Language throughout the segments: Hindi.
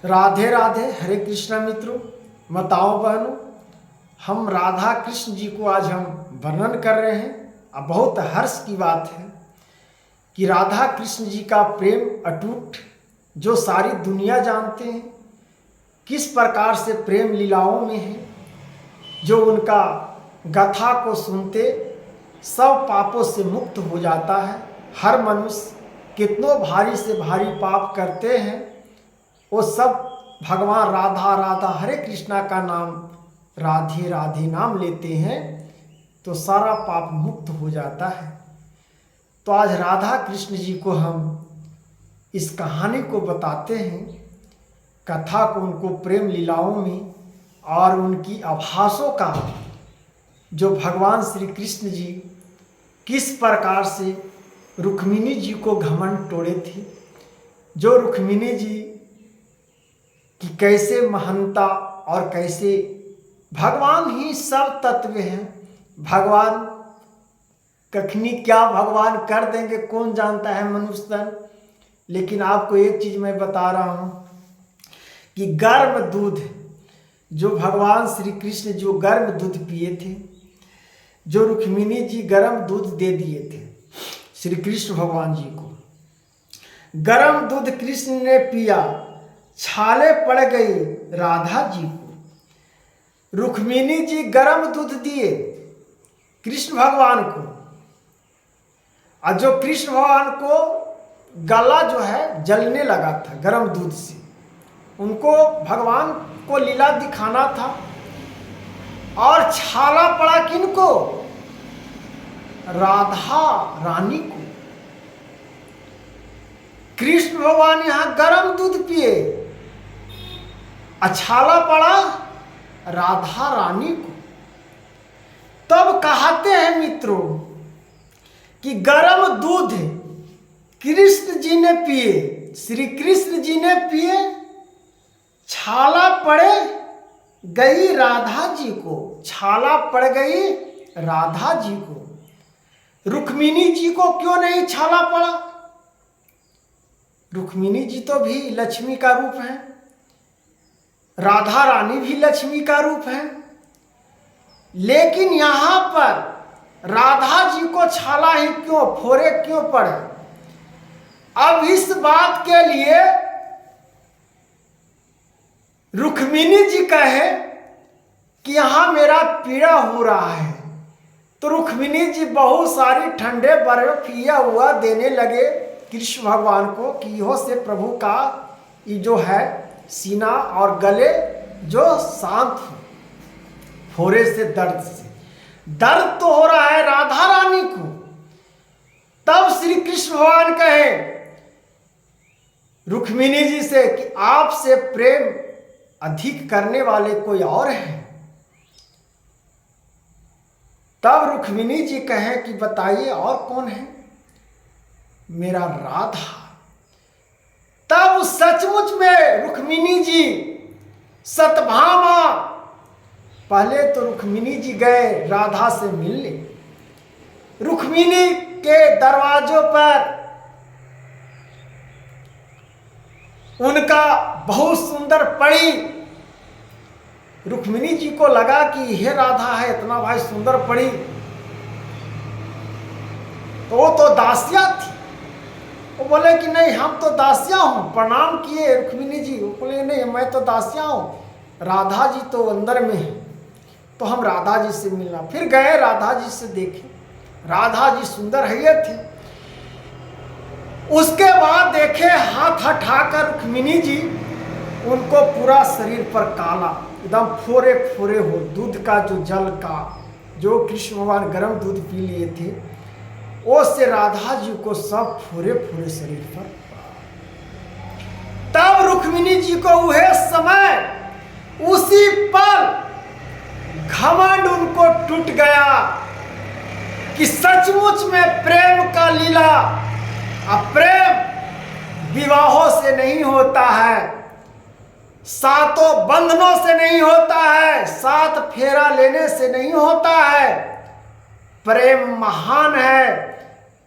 राधे राधे। हरे कृष्णा मित्रों, माताओं बहनों, हम राधा कृष्ण जी को आज हम वर्णन कर रहे हैं। अब बहुत हर्ष की बात है कि राधा कृष्ण जी का प्रेम अटूट जो सारी दुनिया जानते हैं, किस प्रकार से प्रेम लीलाओं में है, जो उनका गाथा को सुनते सब पापों से मुक्त हो जाता है। हर मनुष्य कितनों भारी से भारी पाप करते हैं, वो सब भगवान राधा राधा हरे कृष्णा का नाम राधे राधे नाम लेते हैं तो सारा पाप मुक्त हो जाता है। तो आज राधा कृष्ण जी को हम इस कहानी को बताते हैं, कथा को, उनको प्रेम लीलाओं में और उनकी आभासों का, जो भगवान श्री कृष्ण जी किस प्रकार से रुक्मिणी जी को घमंड तोड़े थे, जो रुक्मिणी जी कि कैसे महानता और कैसे भगवान ही सब तत्व हैं। भगवान कखनी क्या भगवान कर देंगे कौन जानता है मनुष्य तन। लेकिन आपको एक चीज मैं बता रहा हूं कि गर्म दूध जो भगवान श्री कृष्ण जो गर्म दूध पिए थे, जो रुक्मिणी जी गर्म दूध दे दिए थे श्री कृष्ण भगवान जी को, गर्म दूध कृष्ण ने पिया, छाले पड़ गई राधा जी को। रुक्मिणी जी गर्म दूध दिए कृष्ण भगवान को, और जो कृष्ण भगवान को गला जो है जलने लगा था गर्म दूध से, उनको भगवान को लीला दिखाना था। और छाला पड़ा किनको? राधा रानी को। कृष्ण भगवान यहां गर्म दूध पिए, छाला पड़ा राधा रानी को। तब कहते हैं मित्रों कि गर्म दूध कृष्ण जी ने पिए, श्री कृष्ण जी ने पिए, छाला पड़े गई राधा जी को, छाला पड़ गई राधा जी को। रुक्मिणी जी को क्यों नहीं छाला पड़ा? रुक्मिणी जी तो भी लक्ष्मी का रूप है, राधा रानी भी लक्ष्मी का रूप है, लेकिन यहां पर राधा जी को छाला ही क्यों, फोरे क्यों पड़े? अब इस बात के लिए रुक्मिणी जी कहे कि यहां मेरा पीड़ा हो रहा है, तो रुक्मिणी जी बहुत सारी ठंडे बर्फ पिया हुआ देने लगे कृष्ण भगवान को कि इहो से प्रभु का ये जो है सीना और गले जो शांत हो, फोरे से दर्द तो हो रहा है राधा रानी को। तब श्री कृष्ण भगवान कहे रुक्मिणी जी से कि आपसे प्रेम अधिक करने वाले कोई और हैं। तब रुक्मिणी जी कहे कि बताइए और कौन है? मेरा राधा। तब सचमुच में रुक्मिणी जी सतभामा, पहले तो रुक्मिणी जी गए राधा से मिलने। रुक्मिणी के दरवाजों पर उनका बहुत सुंदर पड़ी। रुक्मिणी जी को लगा कि यह राधा है, इतना भाई सुंदर पड़ी, तो वो तो दासिया थी। वो बोले कि नहीं हम तो दासिया हूं। प्रणाम किए रुक्मिणी जी, वो बोले नहीं मैं तो दासिया हूं, राधा जी तो अंदर में है, तो हम राधा जी से मिलना। फिर गए राधा जी से देखे, राधा जी सुंदर है ये थी। उसके बाद देखे हाथ हटाकर रुक्मिणी जी, उनको पूरा शरीर पर काला एकदम फोरे फोरे हो, दूध का जो जल का जो कृष्ण भगवान गर्म दूध पी लिए थे, वो से राधा जी को सब फोरे फोरे शरीर पर। तब रुक्मिणी जी को वह समय उसी पल घमंड उनको टूट गया कि सचमुच में प्रेम का लीला, प्रेम विवाहों से नहीं होता है, सातों बंधनों से नहीं होता है, सात फेरा लेने से नहीं होता है। प्रेम महान है।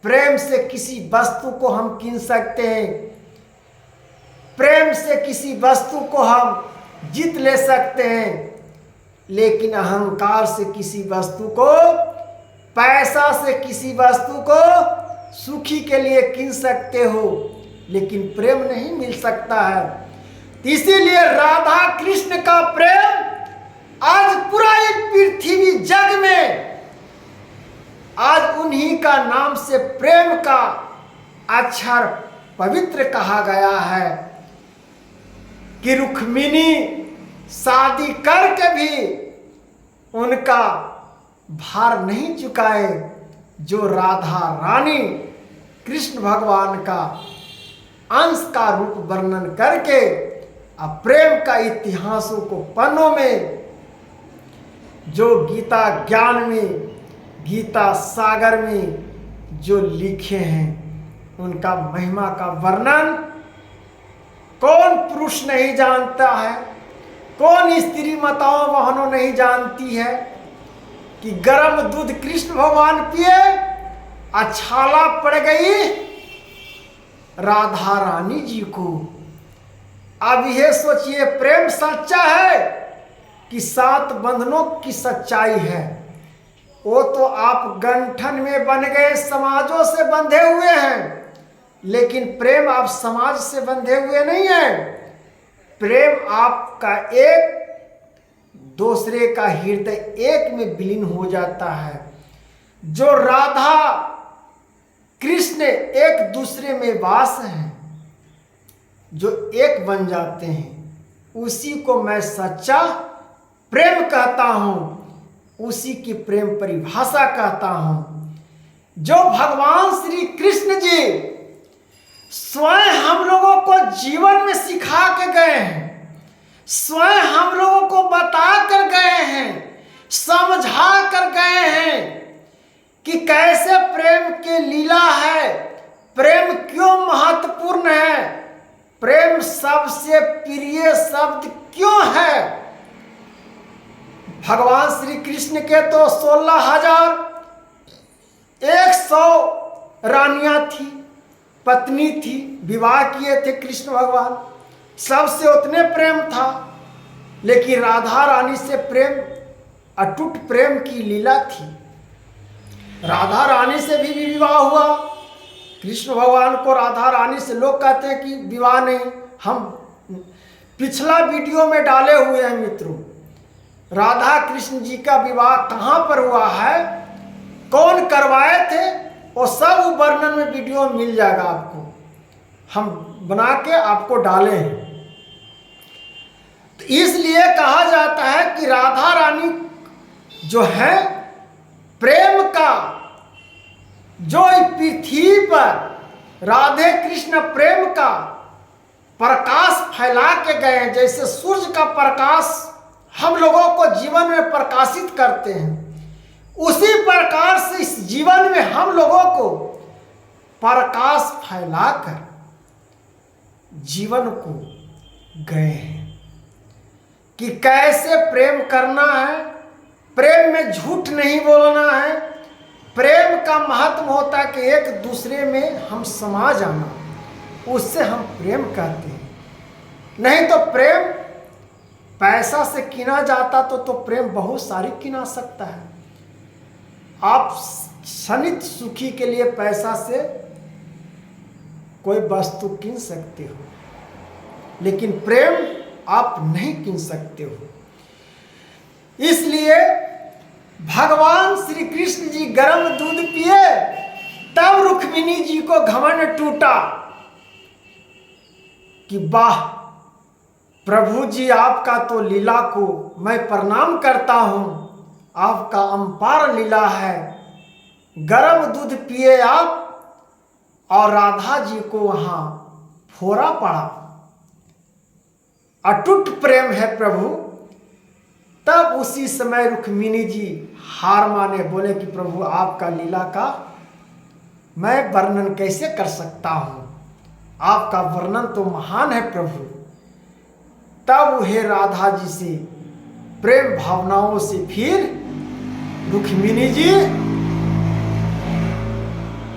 प्रेम से किसी वस्तु को हम कीन सकते हैं, प्रेम से किसी वस्तु को हम जीत ले सकते हैं, लेकिन अहंकार से किसी वस्तु को, पैसा से किसी वस्तु को सुखी के लिए कीन सकते हो, लेकिन प्रेम नहीं मिल सकता है। इसीलिए राधा कृष्ण का प्रेम आज पूरा एक पृथ्वी जग में आज उन्हीं का नाम से प्रेम का अक्षर पवित्र कहा गया है कि रुक्मिणी शादी करके भी उनका भार नहीं चुकाए, जो राधा रानी कृष्ण भगवान का अंश का रूप वर्णन करके अब प्रेम का इतिहासों को पन्नों में, जो गीता ज्ञान में, गीता सागर में जो लिखे हैं, उनका महिमा का वर्णन कौन पुरुष नहीं जानता है, कौन स्त्री माताओं बहनों नहीं जानती है कि गर्म दूध कृष्ण भगवान पिए अछाला पड़ गई राधा रानी जी को। अब यह सोचिए, प्रेम सच्चा है कि 7 बंधनों की सच्चाई है? वो तो आप गंठन में बन गए, समाजों से बंधे हुए हैं, लेकिन प्रेम आप समाज से बंधे हुए नहीं है। प्रेम आपका एक दूसरे का हृदय एक में विलीन हो जाता है। जो राधा कृष्ण एक दूसरे में वास हैं, जो एक बन जाते हैं, उसी को मैं सच्चा प्रेम कहता हूं, उसी की प्रेम परिभाषा कहता हूं। जो भगवान श्री कृष्ण जी स्वयं हम लोगों को जीवन में सिखा के गए हैं, स्वयं हम लोगों को बता कर गए हैं, समझा कर गए हैं कि कैसे प्रेम के लीला है, प्रेम क्यों महत्वपूर्ण है, प्रेम सबसे प्रिय शब्द क्यों है। भगवान श्री कृष्ण के तो 16,100 रानियां थी, पत्नी थी, विवाह किए थे कृष्ण भगवान, सबसे उतने प्रेम था, लेकिन राधा रानी से प्रेम अटूट प्रेम की लीला थी। राधा रानी से भी विवाह हुआ, कृष्ण भगवान को राधा रानी से लोग कहते हैं कि विवाह नहीं, हम पिछला वीडियो में डाले हुए हैं मित्रों, राधा कृष्ण जी का विवाह कहाँ पर हुआ है, कौन करवाए थे, वो सब वर्णन में वीडियो मिल जाएगा आपको, हम बना के आपको डाले हैं। तो इसलिए कहा जाता है कि राधा रानी जो है प्रेम का, जो पृथ्वी पर राधे कृष्ण प्रेम का प्रकाश फैला के गए हैं। जैसे सूर्य का प्रकाश हम लोगों को जीवन में प्रकाशित करते हैं, उसी प्रकार से इस जीवन में हम लोगों को प्रकाश फैलाकर जीवन को गए हैं कि कैसे प्रेम करना है, प्रेम में झूठ नहीं बोलना है। प्रेम का महत्व होता है कि एक दूसरे में हम समा जाना, उससे हम प्रेम कहते हैं। नहीं तो प्रेम पैसा से किना जाता तो प्रेम बहुत सारी किना सकता है। आप क्षणिक सुखी के लिए पैसा से कोई वस्तु किन सकते हो, लेकिन प्रेम आप नहीं किन सकते हो। इसलिए भगवान श्री कृष्ण जी गर्म दूध पिए, तब रुक्मिणी जी को घमंड टूटा कि वाह प्रभु जी, आपका तो लीला को मैं प्रणाम करता हूं, आपका अम्पार लीला है। गर्म दूध पिए आप और राधा जी को वहां फोड़ा पड़ा। अटूट प्रेम है प्रभु। तब उसी समय रुक्मिणी जी हार माने, बोले कि प्रभु आपका लीला का मैं वर्णन कैसे कर सकता हूं, आपका वर्णन तो महान है प्रभु। तब हे राधा जी से प्रेम भावनाओं से फिर रुक्मिणी जी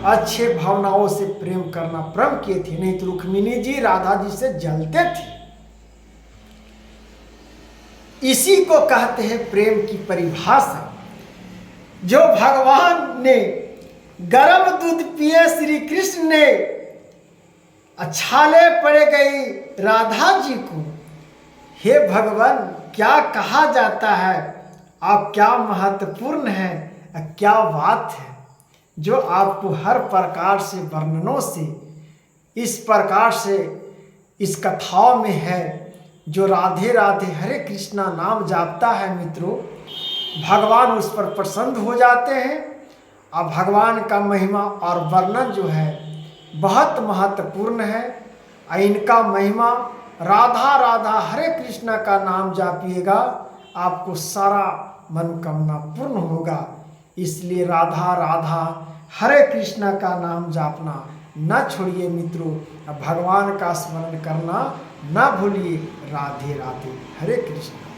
अच्छे भावनाओं से प्रेम करना प्रारंभ किए थे, नहीं तो रुक्मिणी जी राधा जी से जलते थे। इसी को कहते हैं प्रेम की परिभाषा। जो भगवान ने गर्म दूध पिए श्री कृष्ण ने, छाले पड़ गई राधा जी को। हे भगवान, क्या कहा जाता है, आप क्या महत्वपूर्ण है, क्या बात है जो आपको हर प्रकार से वर्णनों से, इस प्रकार से इस कथाओं में है। जो राधे राधे हरे कृष्णा नाम जापता है मित्रों, भगवान उस पर प्रसन्न हो जाते हैं। और भगवान का महिमा और वर्णन जो है बहुत महत्वपूर्ण है। इनका महिमा, राधा राधा हरे कृष्णा का नाम जापिएगा, आपको सारा मनोकामना पूर्ण होगा। इसलिए राधा राधा हरे कृष्णा का नाम जापना न छोड़िए मित्रों, भगवान का स्मरण करना न भूलिए। राधे राधे हरे कृष्णा।